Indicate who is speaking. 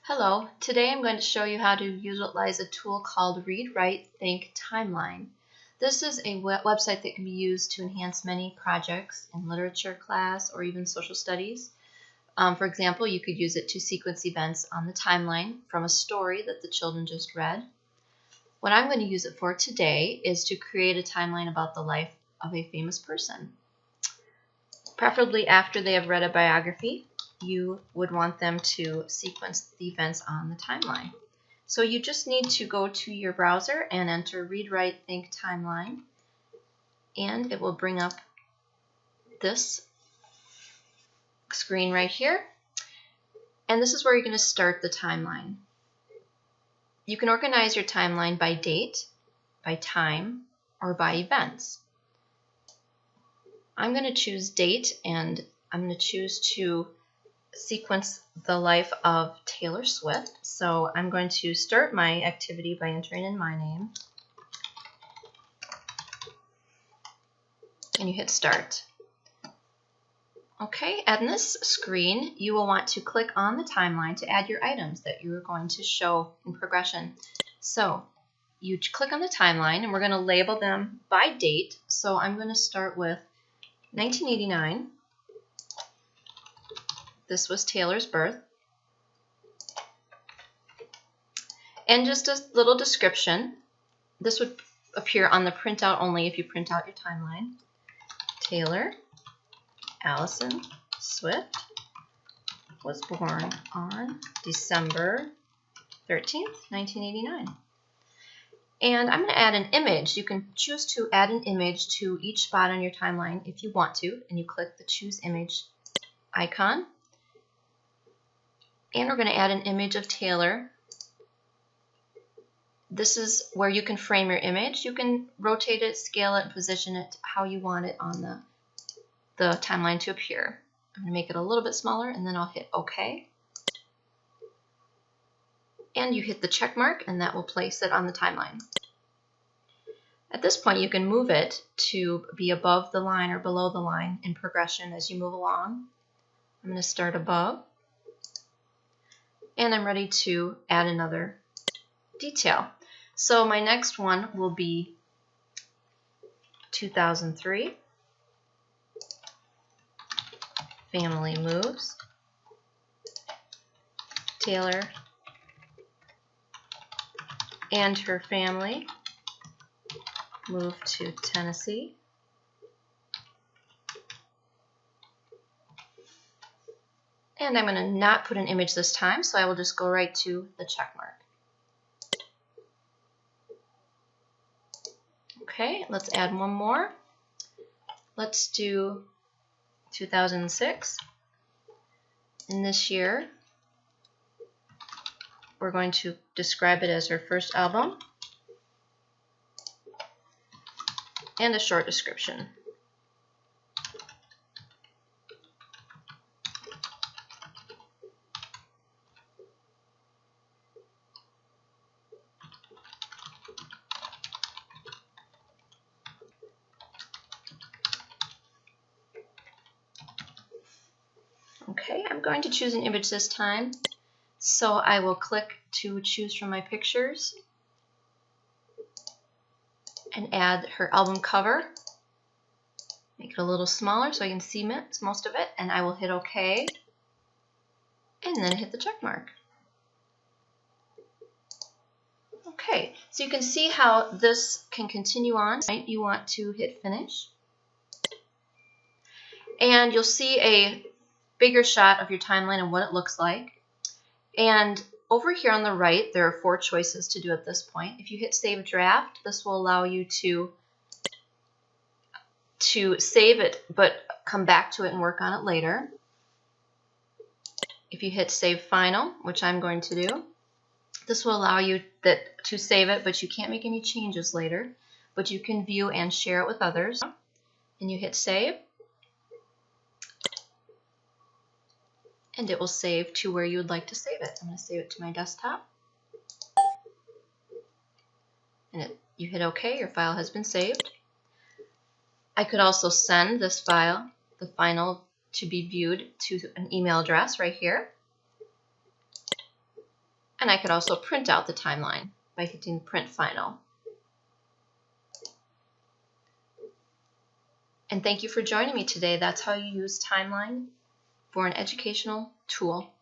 Speaker 1: Hello, today I'm going to show you how to utilize a tool called ReadWriteThink-Timeline. This is a website that can be used to enhance many projects in literature class or even social studies. For example, you could use it to sequence events on the timeline from a story that the children just read. What I'm going to use it for today is to create a timeline about the life of a famous person. Preferably after they have read a biography, you would want them to sequence the events on the timeline. So you just need to go to your browser and enter ReadWriteThink-Timeline, and it will bring up this screen right here. And this is where you're going to start the timeline. You can organize your timeline by date, by time, or by events. I'm going to choose date, and I'm going to choose to sequence the life of Taylor Swift. So I'm going to start my activity by entering in my name. And you hit start. Okay, and in this screen, you will want to click on the timeline to add your items that you are going to show in progression. So you click on the timeline, and we're going to label them by date. So I'm going to start with 1989. This was Taylor's birth. And just a little description. This would appear on the printout only if you print out your timeline. Taylor Allison Swift was born on December 13th, 1989. And I'm going to add an image. You can choose to add an image to each spot on your timeline if you want to, and you click the Choose Image icon. And we're going to add an image of Taylor. This is where you can frame your image. You can rotate it, scale it, and position it how you want it on the timeline to appear. I'm going to make it a little bit smaller, and then I'll hit OK. And you hit the check mark, and that will place it on the timeline. At this point, you can move it to be above the line or below the line in progression as you move along. I'm going to start above. And I'm ready to add another detail. So my next one will be 2003. Family moves. Taylor and her family moved to Tennessee. And I'm going to not put an image this time, so I will just go right to the check mark. Okay, let's add one more. Let's do 2006. In this year, we're going to describe it as her first album and a short description. Okay, I'm going to choose an image this time, so I will click to choose from my pictures and add her album cover. Make it a little smaller so I can see most of it, and I will hit OK, and then hit the check mark. Okay, so you can see how this can continue on. You want to hit finish, and you'll see a bigger shot of your timeline and what it looks like. And over here on the right, there are 4 choices to do at this point. If you hit Save Draft, this will allow you to save it but come back to it and work on it later. If you hit Save Final, which I'm going to do, this will allow you to save it, but you can't make any changes later, but you can view and share it with others. And you hit Save, and it will save to where you would like to save it. I'm going to save it to my desktop. And you hit OK, your file has been saved. I could also send this file, the final, to be viewed to an email address right here. And I could also print out the timeline by hitting Print Final. And thank you for joining me today. That's how you use Timeline for an educational tool.